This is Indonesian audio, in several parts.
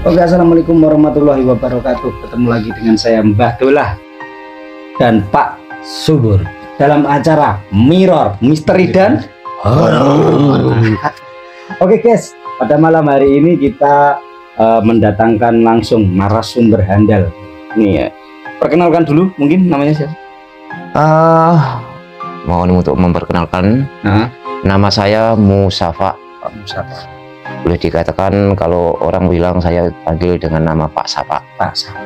Oke, assalamualaikum warahmatullahi wabarakatuh. Ketemu lagi dengan saya Mbah Dolah dan Pak Subur dalam acara Mirror Misteri dan Horor. Oke guys, pada malam hari ini kita mendatangkan langsung narasumber handal. Nih ya, perkenalkan dulu mungkin namanya siapa? Mohon untuk memperkenalkan, nama saya Musafa. Musafa. Boleh dikatakan kalau orang bilang saya panggil dengan nama Pak Sapa. Pak Sapa.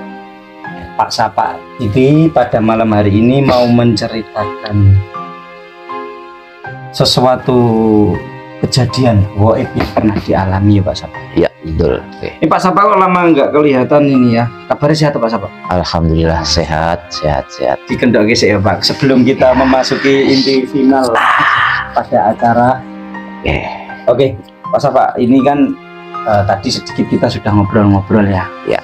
Pak Sapa. Jadi pada malam hari ini mau menceritakan sesuatu kejadian gaib yang pernah dialami ya Pak Sapa. Ya betul. Oke. Ini Pak Sapa kok lama nggak kelihatan ini ya. Kabarnya sehat Pak Sapa? Alhamdulillah sehat. Dikendoki sih ya Pak. Sebelum kita memasuki inti final pada acara. Oke. Pak Sapa, ini kan tadi sedikit kita sudah ngobrol-ngobrol ya. Ya.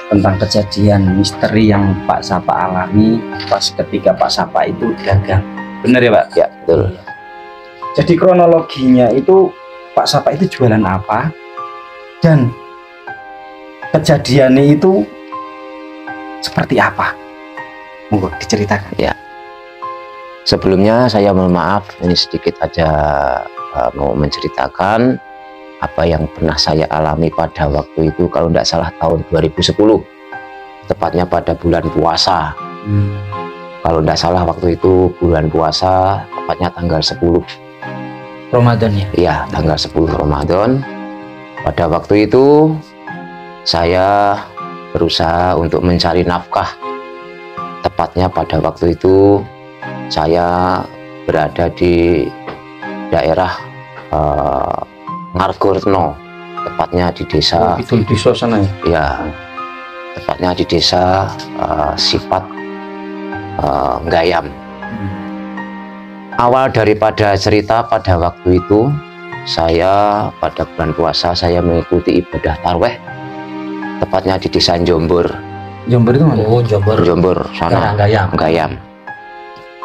Tentang kejadian misteri yang Pak Sapa alami pas ketika Pak Sapa itu dagang. Benar ya Pak? Ya betul. Jadi kronologinya itu Pak Sapa itu jualan apa dan kejadiannya itu seperti apa? Monggo diceritakan. Ya. Sebelumnya saya mohon maaf, ini sedikit aja mau menceritakan apa yang pernah saya alami pada waktu itu, kalau tidak salah tahun 2010, tepatnya pada bulan puasa. Kalau tidak salah waktu itu bulan puasa, tepatnya tanggal 10 Ramadan ya? Iya, tanggal 10 Ramadan. Pada waktu itu saya berusaha untuk mencari nafkah. Tepatnya pada waktu itu saya berada di daerah Ngargoretno, tepatnya di desa. Itu di sana ya? Ya, tepatnya di desa Sifat Gayam. Awal daripada cerita pada waktu itu, saya pada bulan puasa saya mengikuti ibadah tarweh, tepatnya di desa Jombor. Jombor itu mana? Oh, Jombor sana. Gayam.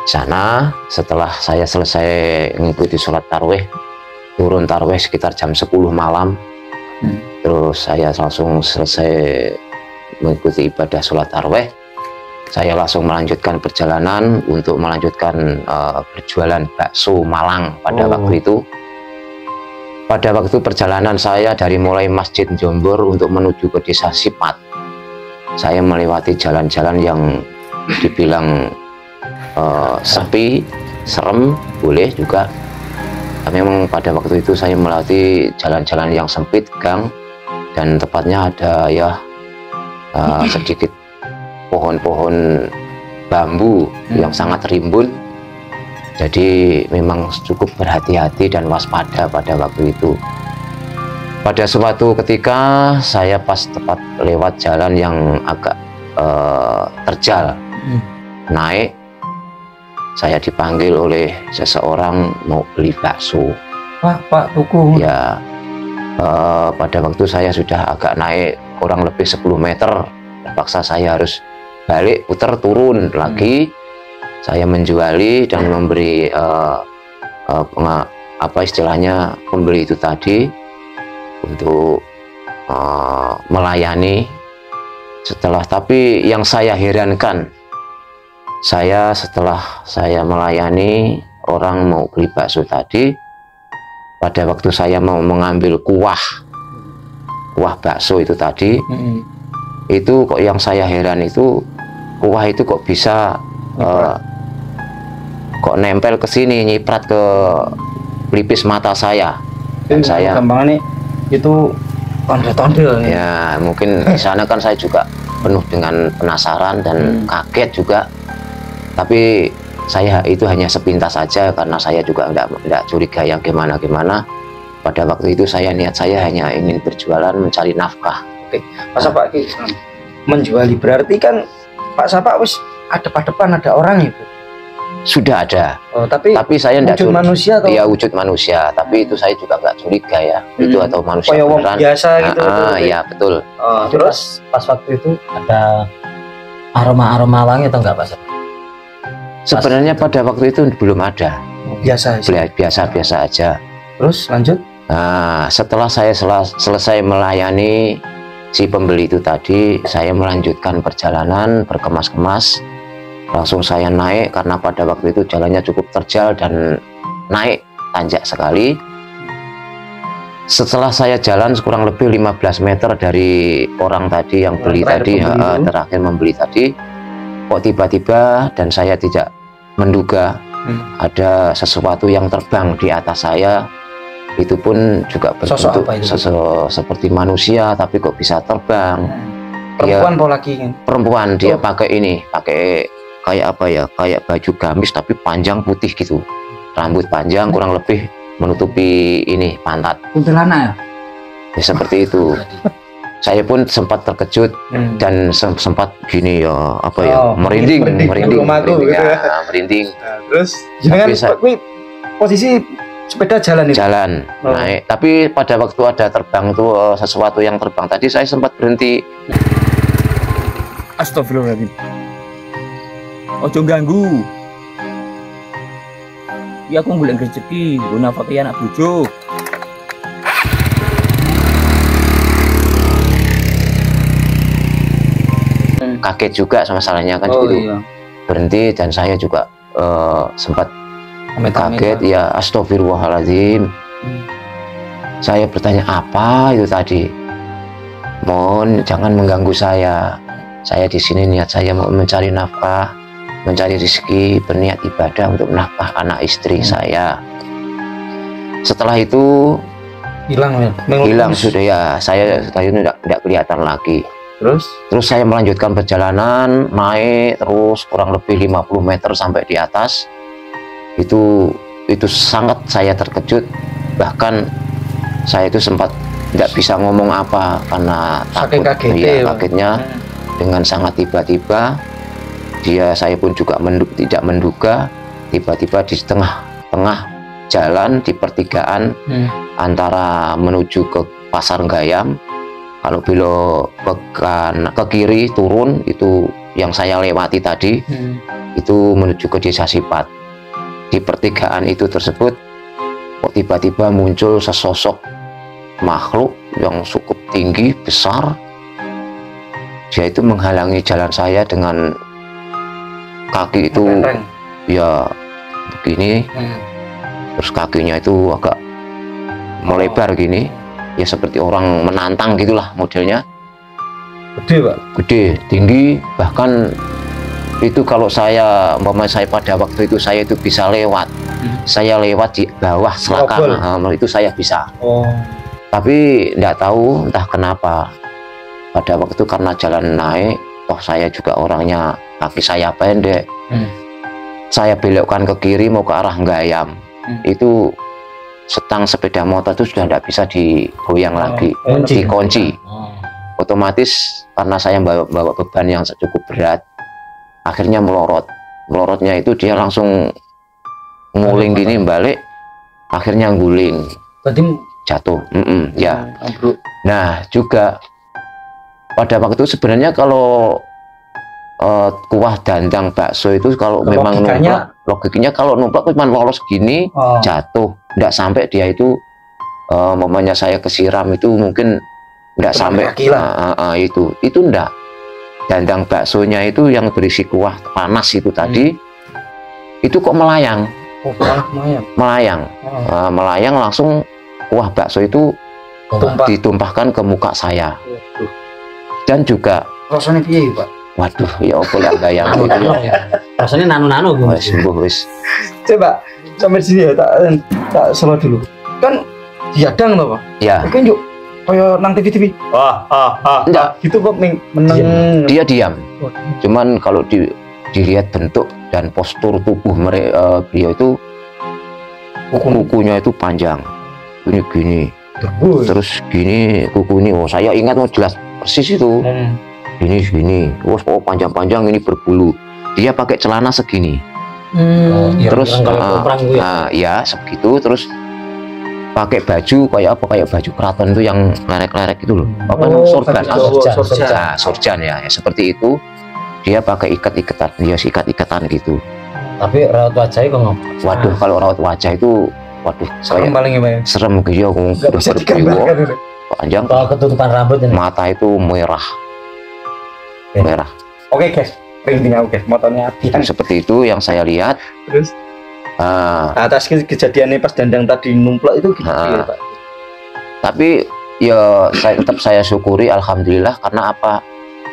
Sana setelah saya selesai mengikuti sholat tarweh, turun tarweh sekitar jam 10 malam. Terus saya langsung selesai mengikuti ibadah sholat tarweh, saya langsung melanjutkan perjalanan untuk melanjutkan berjualan bakso Malang pada waktu itu. Pada waktu perjalanan saya dari mulai Masjid Jombor untuk menuju ke desa Sipat, saya melewati jalan-jalan yang dibilang sepi, serem, boleh juga. Tapi memang pada waktu itu saya melewati jalan-jalan yang sempit, gang, dan tepatnya ada ya sedikit pohon-pohon bambu yang sangat rimbun. Jadi memang cukup berhati-hati dan waspada pada waktu itu. Pada suatu ketika saya pas tepat lewat jalan yang agak terjal, naik, saya dipanggil oleh seseorang mau beli bakso. Pak tuku. Ya, pada waktu saya sudah agak naik kurang lebih 10 meter, terpaksa saya harus balik, putar, turun lagi. Saya menjuali dan memberi apa istilahnya, pembeli itu tadi untuk melayani. Tapi yang saya herankan, setelah saya melayani orang mau beli bakso tadi, pada waktu saya mau mengambil kuah bakso itu tadi, itu kok yang saya heran itu, kuah itu kok bisa kok nempel ke sini, nyiprat ke pelipis mata saya. Dan saya gampangannya itu tondel-tondel ya, mungkin di sana kan saya juga penuh dengan penasaran dan kaget juga. Tapi saya itu hanya sepintas saja, karena saya juga tidak curiga yang gimana-gimana. Pada waktu itu niat saya hanya ingin berjualan, mencari nafkah. Oke, Pak Sapa menjuali berarti kan Pak Sapa wis depan ada orang itu. Sudah ada. Oh, tapi saya tidak wujud manusia atau? Ya, wujud manusia, tapi itu saya juga nggak curiga ya. Itu atau manusia beneran. Biasa gitu. Ya betul. Terus pas waktu itu ada aroma wangi atau enggak Pak Sapa? Sebenarnya pada waktu itu belum ada. Biasa aja. Terus lanjut? Nah, setelah saya selesai melayani si pembeli itu tadi, saya melanjutkan perjalanan berkemas-kemas. Langsung saya naik karena pada waktu itu jalannya cukup terjal dan naik tanjak sekali. Setelah saya jalan kurang lebih 15 meter dari orang tadi yang beli tadi, terakhir membeli tadi, kok tiba-tiba dan saya tidak menduga ada sesuatu yang terbang di atas saya. Itu pun juga berbentuk seperti manusia, tapi kok bisa terbang. Perempuan atau laki kan? Perempuan, dia pakai ini, pakai kayak apa ya, kayak baju gamis tapi panjang putih gitu, rambut panjang kurang lebih menutupi ini pantat. Kuntilanak ya? Ya seperti itu. Saya pun sempat terkejut dan sempat gini ya, apa ya, merinding. Terus jangan posisi sepeda jalan itu? Jalan, naik. Tapi pada waktu ada terbang itu, sesuatu yang terbang tadi, saya sempat berhenti. Astagfirullahaladzim. Ojo ganggu. Ya aku golek rezeki, nggo nafkahi anak bojo. Kaget juga masalahnya kan gitu. Iya. Berhenti dan saya juga sempat kaget ya. Astagfirullahaladzim. Saya bertanya apa itu tadi. Mohon jangan mengganggu saya. Saya di sini niat saya mau mencari nafkah, mencari rezeki, berniat ibadah untuk nafkah anak istri saya. Setelah itu hilang sudah ya. Saya setelah itu tidak kelihatan lagi. Terus saya melanjutkan perjalanan, naik terus kurang lebih 50 meter sampai di atas. Itu sangat saya terkejut, bahkan saya itu sempat tidak bisa ngomong apa karena takut, kagetnya dengan sangat tiba-tiba. Saya pun juga tidak menduga, tiba-tiba di tengah jalan di pertigaan antara menuju ke Pasar Gayam, kalau belok ke kiri turun itu yang saya lewati tadi, itu menuju ke Desa Sipat. Di pertigaan itu tersebut kok tiba-tiba muncul sesosok makhluk yang cukup tinggi, besar. Dia itu menghalangi jalan saya dengan kaki itu ya begini, terus kakinya itu agak melebar gini, ya seperti orang menantang gitulah modelnya. Gede Pak? Gede, tinggi, bahkan itu kalau saya pada waktu itu saya itu bisa lewat, saya lewat di bawah selakar, itu saya bisa. Tapi tidak tahu entah kenapa pada waktu itu karena jalan naik, toh saya juga orangnya kaki saya pendek, saya belokkan ke kiri mau ke arah Gayam, itu setang sepeda motor itu sudah tidak bisa digoyang lagi, dikunci. Otomatis karena saya bawa beban yang cukup berat, akhirnya melorotnya itu dia langsung nguling gini balik, akhirnya guling, jatuh. Ya. Nah juga pada waktu itu sebenarnya kalau kuah dandang bakso itu kalau memang logikanya kalau numplak cuma lolos gini, jatuh, tidak sampai dia itu momennya saya kesiram itu mungkin tidak sampai itu enggak. Dandang baksonya itu yang berisi kuah panas itu tadi, itu kok melayang. Melayang langsung kuah bakso itu ditumpahkan ke muka saya. Dan juga rasanya piye Pak? Waduh, ya apa yang bayang itu. Rasanya nano-nano gue. Sembuh wis. Coba sampai sini ya, tak salah dulu. Kan diadang toh Pak? Ya. Oke yuk, kayak nang TV. Enggak, gitu Pak meneng. Dia diam. Cuman kalau dilihat bentuk dan postur tubuh beliau itu, kukunya itu panjang. Ini gini. Terus gini kuku ini, saya ingat jelas persis itu. Gini, panjang-panjang ini berbulu. Dia pakai celana segini. Terus ya sebegitu. Terus pakai baju kayak baju keraton itu yang lerek-lerek itu loh. Sorjan ya, seperti itu. Dia pakai ikat-ikatan, dia ikat-ikatan gitu. Tapi raut wajahnya kok ngomong. Waduh, kalau raut wajah itu, waduh, saya serem paling ya Pak. Serem gitu, panjang, Kalau ketutupan rambut ini. mata itu merah, Oke. merah. Oke guys, printing aku guys, motornya Itu seperti itu yang saya lihat. terus Ah, atas kejadiannya pas dandang tadi numplok itu gitu Ah. ya Pak. tapi ya saya syukuri alhamdulillah, karena apa?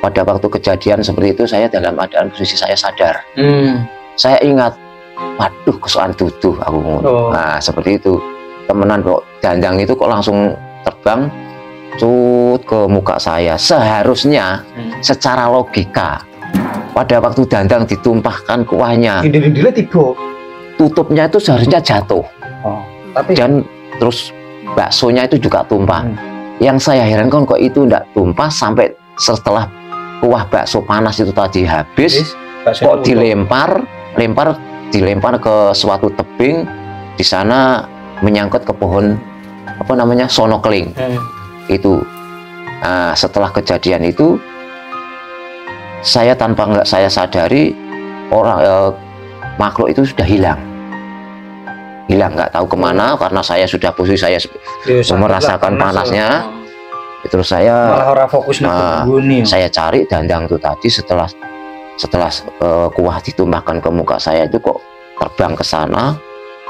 Pada waktu kejadian seperti itu saya dalam keadaan posisi saya sadar. Saya ingat, waduh kesoan tuduh aku ngono. Oh. Nah seperti itu, temenan kok dandang itu kok langsung terbang cut ke muka saya. Seharusnya secara logika pada waktu dandang ditumpahkan kuahnya, Dinding-dindingnya tiba. tutupnya itu seharusnya jatuh Oh. Tapi dan terus baksonya itu juga tumpah. Hmm. Yang saya herankan kok itu enggak tumpah sampai setelah kuah bakso panas itu tadi habis, kok dilempar ke suatu tebing, di sana menyangkut ke pohon apa namanya sonokling itu. Nah, setelah kejadian itu saya tanpa nggak saya sadari makhluk itu sudah hilang nggak tahu kemana, karena saya sudah posisi saya merasakan panasnya. Terus saya malah orang fokus saya cari dandang itu tadi, setelah kuah ditumpahkan ke muka saya itu kok terbang ke sana.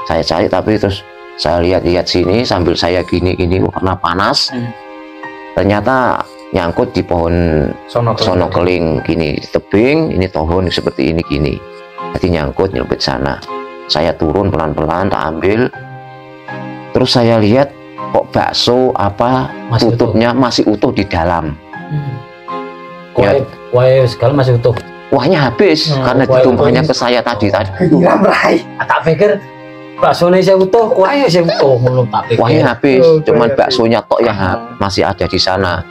Saya cari, tapi terus saya lihat sini sambil saya gini karena panas. Ternyata nyangkut di pohon sonokeling gini, di tebing ini, pohon seperti ini gini. Jadi nyangkut nyelupit sana. Saya turun pelan-pelan, tak ambil. Terus saya lihat kok bakso Masih tutupnya masih utuh di dalam. Kuahnya segala masih utuh. Kuahnya habis karena ditumpahnya ke saya tadi. Hilang Rai. Tak pikir baksonya saya utuh, kuahnya saya utuh, belum tak pikir. Kuahnya habis, cuman baksonya tok yang masih ada di sana.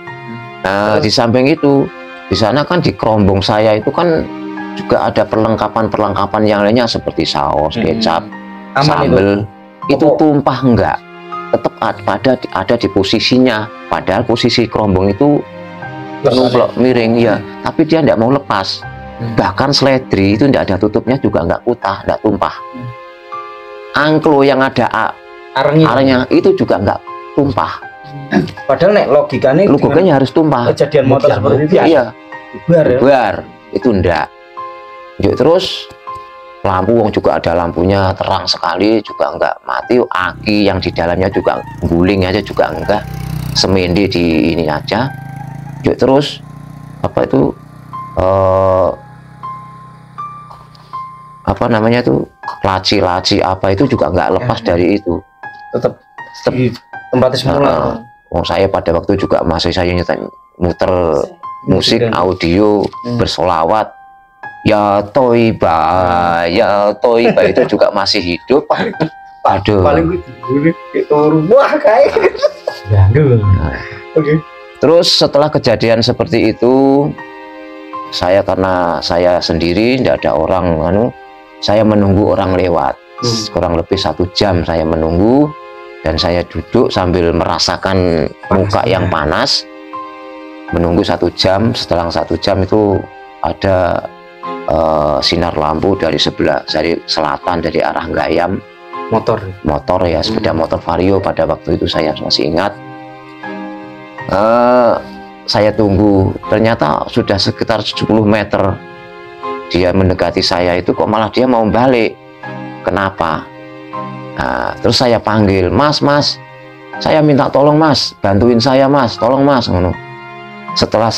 Nah, di samping itu, di sana kan di kerombong saya itu kan juga ada perlengkapan yang lainnya seperti saus, kecap, sambel. Itu tumpah enggak? Tetap ada di posisinya. Padahal posisi kerombong itu numplok miring ya, tapi dia enggak mau lepas. Bahkan seledri itu enggak ada tutupnya juga enggak kutah, enggak tumpah. Angklo yang ada arenya itu juga enggak tumpah. Padahal nek logikanya harus tumpah. Kejadian motor seperti itu Iya. bubar ya. Bubar. Itu enggak. Yuk, terus lampu juga ada lampunya terang sekali, juga enggak mati. Aki yang di dalamnya juga guling aja juga enggak, semende di ini aja. Yuk, terus apa itu apa namanya itu laci apa itu juga enggak lepas dari itu, tetap di tempatnya semula. Saya pada waktu juga masih saya muter musik audio bersolawat ya Toibah itu juga masih hidup. Aduh. Paling gue itu rumah kayak. Oke. Terus setelah kejadian seperti itu, karena saya sendiri, tidak ada orang, saya menunggu orang lewat. Kurang lebih 1 jam saya menunggu, dan saya duduk sambil merasakan muka yang panas, menunggu 1 jam. Setelah 1 jam itu ada sinar lampu dari selatan, dari arah Gayam, motor ya, sepeda motor Vario. Pada waktu itu saya masih ingat. Saya tunggu, ternyata sudah sekitar 10 meter dia mendekati saya itu, kok malah dia mau balik. Kenapa? Nah, terus saya panggil, mas, saya minta tolong mas, bantuin saya mas, tolong mas. Setelah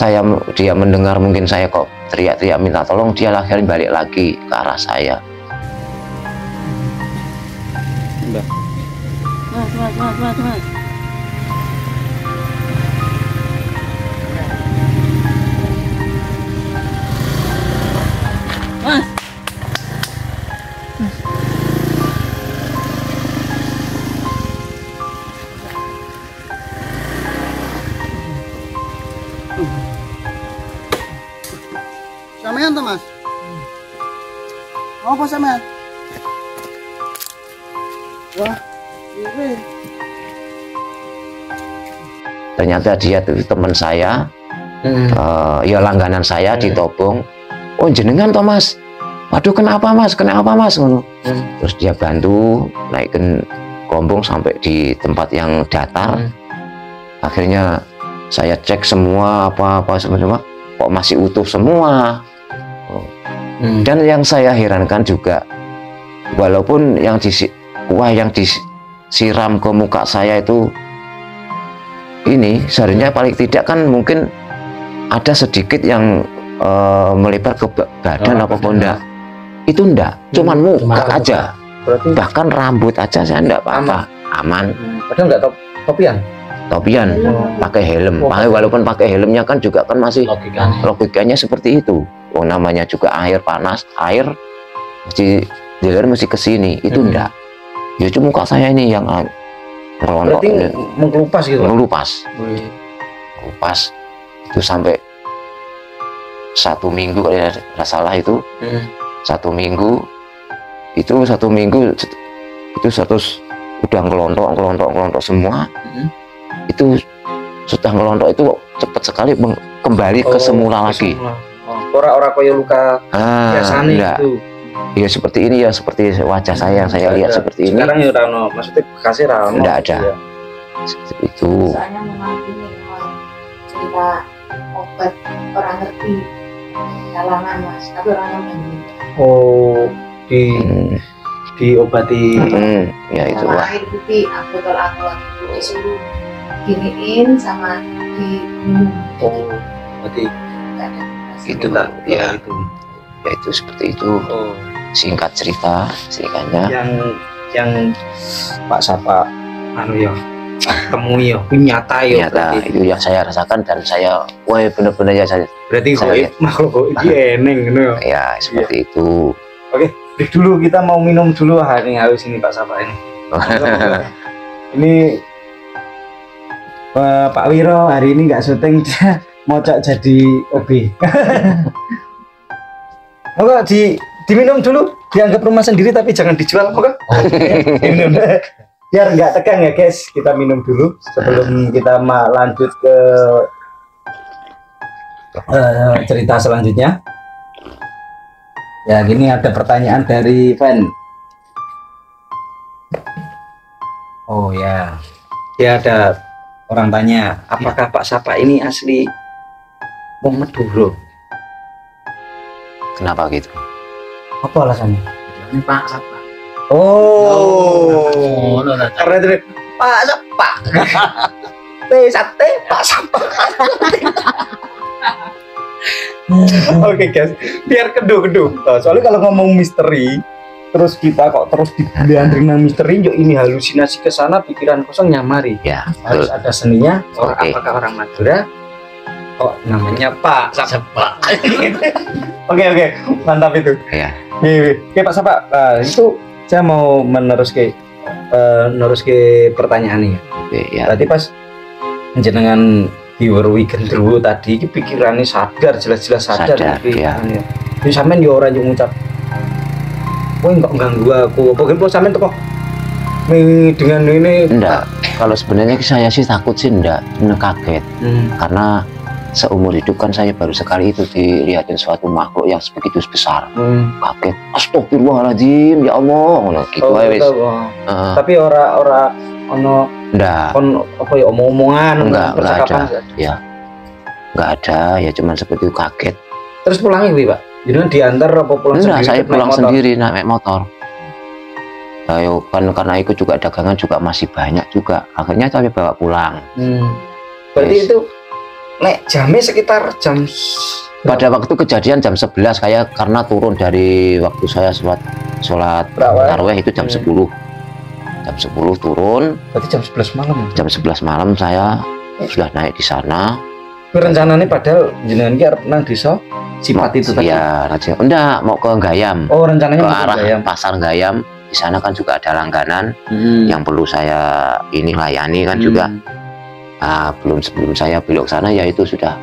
dia mendengar mungkin saya kok teriak-teriak minta tolong, dia akhirnya balik lagi ke arah saya. Mas. Sampean to, Mas? Apa sampean? Wah, ini. Ternyata dia tuh teman saya, ya langganan saya di Tobong. Oh jenengan toh mas? Waduh kenapa mas? Terus dia bantu naikin gombong sampai di tempat yang datar. Akhirnya saya cek semua apa-apa semua kok masih utuh semua. Dan yang saya herankan juga, walaupun yang kuah yang disiram ke muka saya itu ini seharusnya paling tidak kan mungkin ada sedikit yang melebar ke badan apa enggak. Itu enggak, cuman muka aja. Berarti Bahkan rambut aja saya enggak apa-apa, aman. padahal nggak topian. Topian, pakai helm. Walaupun pakai helmnya kan juga kan masih logikanya seperti itu. Oh, namanya juga air panas, air mesti ke sini. Itu enggak. Ya cuma muka saya ini yang ngelontok. Berarti mengelupas gitu. Ngelupas. Itu sampai 1 minggu kalau tidak salah itu. 1 minggu itu udah ngelontok semua. Itu sudah ngelontok itu cepat sekali kembali ke semula lagi. Orang koyo luka biasanya itu. Ya seperti ini ya, seperti wajah saya yang saya lihat seperti ini. Sekarang ya Rano, maksudnya bekasnya Rano. Tidak ada. Itu. Soalnya memang ini cerita obat orang ngerti kalangan mas, tapi orangnya meninggal. Oh, diobati. Ya itu sama lah. air putih, botol aqua disuruh giniin sama diminum. Oh, berarti Nggak ada. Itu tak ya. itu. Ya itu seperti itu. Oh, Singkat cerita, singkatnya. yang Pak Sapa ya temui ya, ini nyata ya. Ternyata itu yang saya rasakan dan saya, wah benar-benar ya saya. Berarti saya makhluk ini eneng gitu ya. Ya seperti itu. Break dulu, kita mau minum dulu. Ini haus ini Pak Sapa ini. Ini Pak Wiro hari ini nggak syuting, dia mau jadi OB. Moga diminum dulu, dianggap rumah sendiri tapi jangan dijual, moga. Diminum. Biar nggak tegang ya guys, kita minum dulu sebelum kita lanjut ke cerita selanjutnya. Ya, gini ada pertanyaan dari fan. Oh ya, dia ada orang tanya, apakah Pak Sapa ini asli wong Madura? Kenapa gitu? Apa alasannya? Ini Pak Sapa. Oh, karena itu Pak Sapa. Sate Pak Sapa. Oke guys, biar keduh. Soalnya kalau ngomong misteri, terus kita kok terus digandeng nang misteri, yuk ini halusinasi ke sana, pikiran kosong nyamari. Ya, Harus ada seninya. Oke. Apakah orang Madura? Oh, namanya Pak Sapa. Oke, mantap itu. ya. Oke Pak Sapa, itu saya mau menerus ke pertanyaan ini. Oke, ya. Berarti pas jenengan Hiwerwi Gendruwo tadi iki pikirannya sadar, jelas-jelas sadar iki. ya. Ini sampean yo ora ngucap. Kowe kok ganggu aku. Apa kok sampean teko dengan ini? Enggak. Kalau sebenarnya saya sih takut sih enggak, kaget. Karena seumur hidup kan saya baru sekali itu dilihatin suatu makhluk yang begitu besar. Kaget. Astagfirullahaladzim, ya Allah, ngono gitu wis. Tapi ora ono Enggak. apa ya omong-omongan, Enggak percakapan ada. Ya. Enggak ada, ya cuman seperti itu kaget. Terus pulangnya wi Pak? Jangan diantar apa pulang Enggak, sendiri? saya naik pulang motor? sendiri naik motor. Ayo kan karena ikut juga dagangan juga masih banyak juga. Akhirnya saya bawa pulang. Berarti Yes. itu nek jamnya sekitar jam Pada waktu kejadian jam 11 kayak karena turun dari waktu saya sholat Terawih. tarawih itu jam 10. Jam 10 turun, berarti jam 11 malam. jam 11 malam saya sudah naik di sana. Rencananya padahal jenengan ki arep nang desa Sipat itu tadi. Ya, Raja. Enggak, mau ke Gayam. Oh, rencananya Ke mau ke arah Gayam. pasar Gayam. Di sana kan juga ada langganan yang perlu saya ini layani kan juga. Nah, sebelum saya belok sana ya itu sudah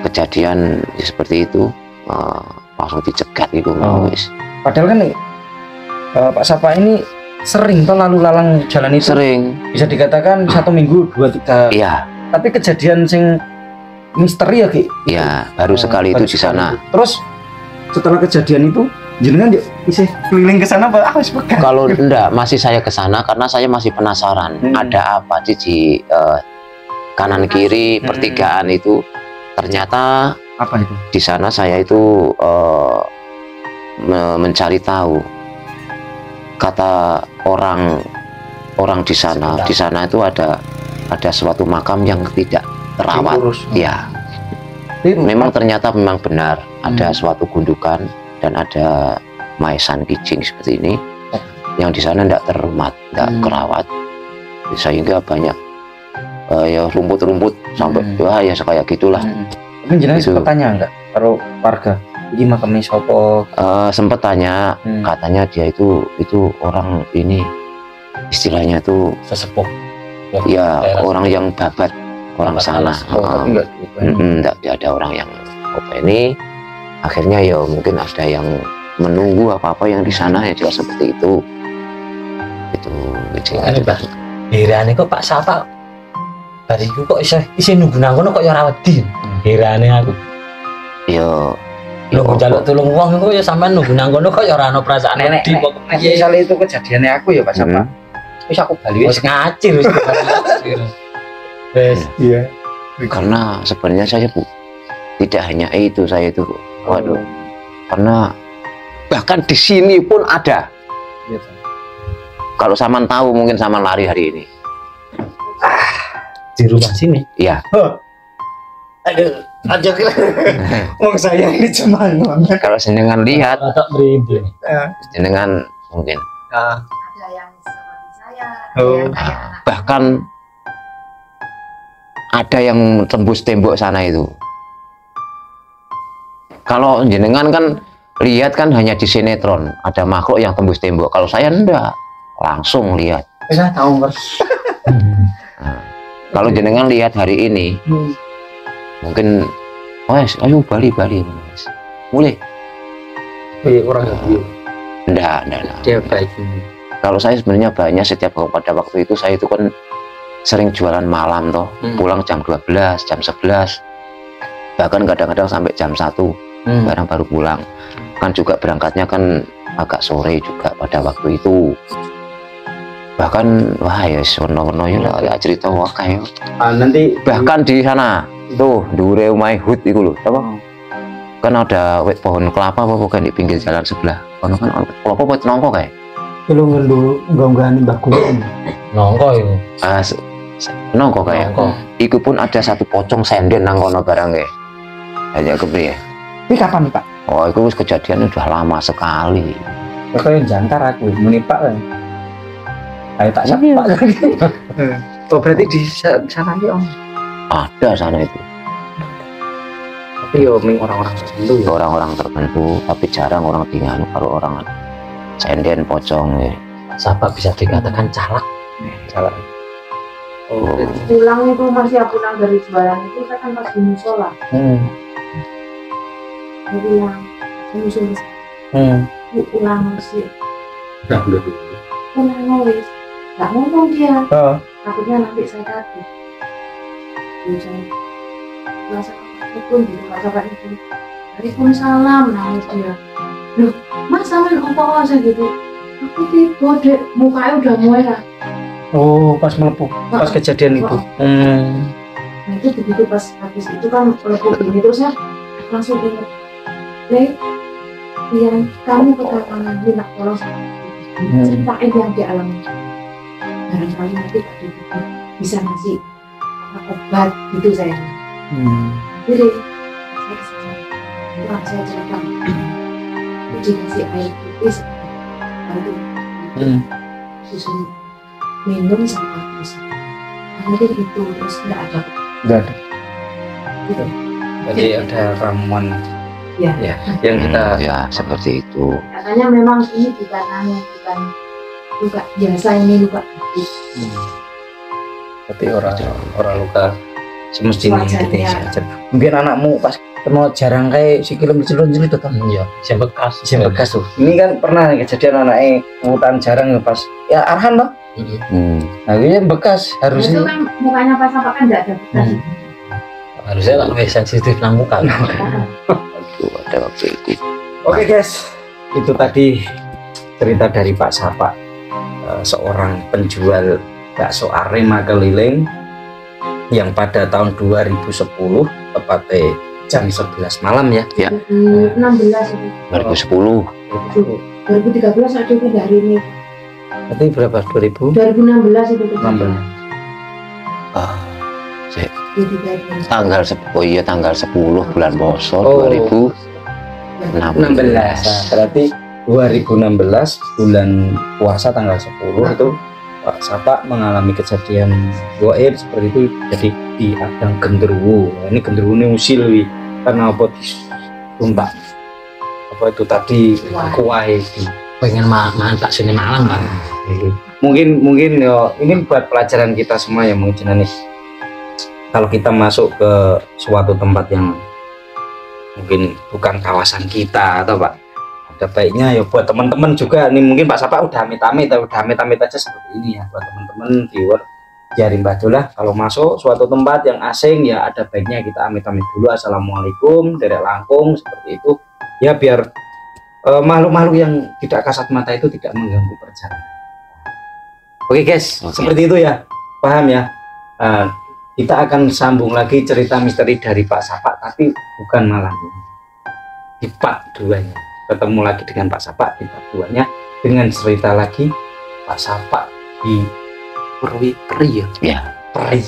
kejadian seperti itu. Langsung dicegat gitu. Wis. Padahal kan Pak Sapa ini sering toh lalu lalang jalan itu. Sering. Bisa dikatakan 1 minggu 2-3. Iya, Tapi kejadian sing misteri ya Ki. iya, baru sekali Baru itu di sekali sana. itu. Terus setelah kejadian itu jenengan yuk isih keliling ke sana Pak. Wis pegang. Kalau enggak, masih saya ke sana karena saya masih penasaran ada apa sih di kanan kiri pertigaan itu ternyata Apa itu? di sana saya itu mencari tahu kata orang di sana itu ada suatu makam yang tidak terawat. Ya, memang ternyata memang benar ada suatu gundukan dan ada maesan kijing seperti ini yang di sana tidak terhormat, tidak kerawat, sehingga banyak ya rumput-rumput sampai ya kayak gitulah. Tapi jenengan sempat tanya enggak karo warga? Iki makamnya sopo? Sempat tanya, katanya dia itu orang ini istilahnya itu Sesepuh. ya orang yang babat orang sana. Enggak ada orang yang apa ini. Akhirnya ya mungkin ada yang menunggu apa yang di sana ya juga seperti itu. Itu Ini Pak. Herane kok Pak Sapa bariku kok isih nunggu nang kono kok ya ora wedi. Herane aku. Yo Lho njaluk tulung wong iku ya sampean nunggu nang kono kok ya ora ono perasaan wedi kok. Misalnya itu kejadiannya aku ya Pak Sapa. Wis aku bali Wis ngacir wis. Wes. Iya. karena sebenarnya saya tidak hanya itu, saya itu waduh, karena bahkan di sini pun ada. Kalau Saman tahu mungkin Saman lari hari ini. Di rumah sini. Iya. Aduh, aja wong saya ini cuma Kalau jenengan lihat, Tak merinding. jenengan mungkin Ada yang seperti saya, ada Oh. yang kayak anak. bahkan ada yang tembus tembok sana itu. Kalau jenengan kan lihat kan hanya di sinetron ada makhluk yang tembus tembok. Kalau saya enggak, langsung lihat. saya tahu Mas. Kalau jenengan lihat hari ini, mungkin, wes, ayo Bali, Mas. Mulai. Orang itu Enggak. Dia baik. Kalau saya sebenarnya banyak setiap pada waktu itu saya itu kan sering jualan malam toh, pulang jam 12, jam 11, bahkan kadang-kadang sampai jam 1, barang baru pulang. Kan juga berangkatnya kan agak sore juga pada waktu itu. Bahkan wah ya sono-sono ya cerita wakai. nanti Bahkan di sana tuh dure omahe Hud iku lho, apa? Kan ada wet pohon kelapa apa bukan di pinggir jalan sebelah. Kono kan kelapa buat nongko kayak. lu ngendu enggak Mbak Gunung. Nongko itu. Nongko kayak. Iku pun ada satu pocong senden nang kono barang kayak. Hanya kepriye. Ini kapan Pak? Oh, itu kejadian udah lama sekali. Kok yang jangkar aku muni Pak kan. Ayo tak siapa Pak. Oh berarti di sana nih Om. Ada sana itu. Tapi yo ming orang-orang tertentu ya. Orang-orang tertentu, tapi jarang orang tinggal kalau orang senden pocong ya. Siapa bisa dikatakan calak? Salah. Oh. Pulang itu masih aku pulang dari jualan itu saya kan pas di musola. Saya bilang, saya nyusul ke sana. Bu, pulang masih. Pulang nulis. Gak ngomong dia. Takutnya nanti saya kaget. Jadi saya merasa pun gitu, kata itu. Waalaikumsalam, nangis dia. Loh, Mas sampean apa saya gitu? Aku tiba dek, mukanya udah merah. Oh pas melepuh, pas kejadian itu. Nah itu begitu pas habis itu kan melepuh gini terus saya langsung ingat. Lek, yang kamu pegangan lagi nak tolong ceritain yang dialami. Barangkali nanti Pak Didi bisa ngasih obat gitu saya. Jadi saya kesana, kurang saya cerita. Dikasih air putih, lalu susu minum sama bisa. Mungkin itu terus nggak ada. Enggak ada. Gitu. Jadi ada ramuan Ya. ya yang kita ya seperti itu. Katanya memang ini bukan luka biasa, ini luka kaki. tapi orang luka semestinya gitu Wajarnya. saja. Mungkin anakmu pas kena jarang kayak si film jelun-jelun itu kan. Iya, yang bekas. Si bekas tuh. Ini kan pernah kejadian anaknya ngutan jarang pas ya Arhan loh. Nah ini yang bekas Itu harusnya. kan mukanya pas apa kan nggak ada bekas. Harusnya kan lebih sensitif nang muka. Itu ada waktu itu. Oke guys, itu tadi cerita dari Pak Sapa, seorang penjual bakso Arema keliling yang pada tahun 2010 tepatnya jam 11 malam ya. Ya. 2016 itu. 2010. 2013 ada itu hari ini. Berarti berapa? 2016 itu. 2016. Jadi dari Tanggal 10 bulan Poso Oh. 2016. Berarti 2016 bulan puasa tanggal 10 itu Pak Sapa mengalami kejadian goib seperti itu, jadi di adang genderuwo. Nah, ini genderuwo ini usil wi, karena apa dituntak apa itu tadi kuai di pengen makan tak sini malam Pak. mungkin yo ini buat pelajaran kita semua ya mungkin nih, kalau kita masuk ke suatu tempat yang mungkin bukan kawasan kita atau Pak, ada baiknya ya buat teman-teman juga nih, mungkin Pak Sapa udah amit-amit aja seperti ini ya buat teman-teman viewer Jari Mbah Dolah, kalau masuk suatu tempat yang asing ya ada baiknya kita amit-amit dulu, assalamualaikum, derek langkung seperti itu ya, biar makhluk-makhluk yang tidak kasat mata itu tidak mengganggu perjalanan. Oke guys, seperti itu ya, paham ya. Kita akan sambung lagi cerita misteri dari Pak Sapa, tapi bukan malam ini, di part 2-nya. Ketemu lagi dengan Pak Sapa di part 2-nya dengan cerita lagi Pak Sapa di Peri ya. Peri.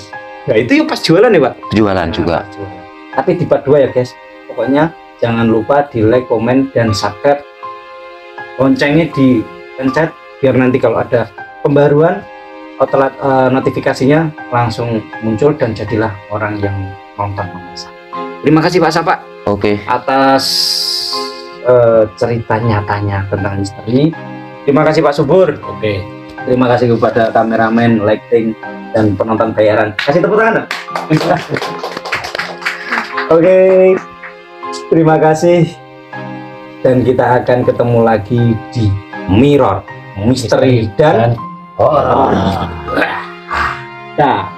Nah itu ya pas jualan ya Pak. Jualan juga. Pas jualan. Tapi di part 2 ya guys. Pokoknya jangan lupa di like, komen, dan subscribe. Loncengnya dipencet biar nanti kalau ada pembaruan notifikasinya langsung muncul dan jadilah orang yang nonton memasak. Terima kasih Pak Sapa. Oke. Atas cerita nyatanya tentang misteri. Terima kasih Pak Subur. Oke. Terima kasih kepada kameramen, lighting, dan penonton bayaran. Kasih tepuk tangan. Oke. Terima kasih. Dan kita akan ketemu lagi di Mirror Misteri dan Horor. Nah.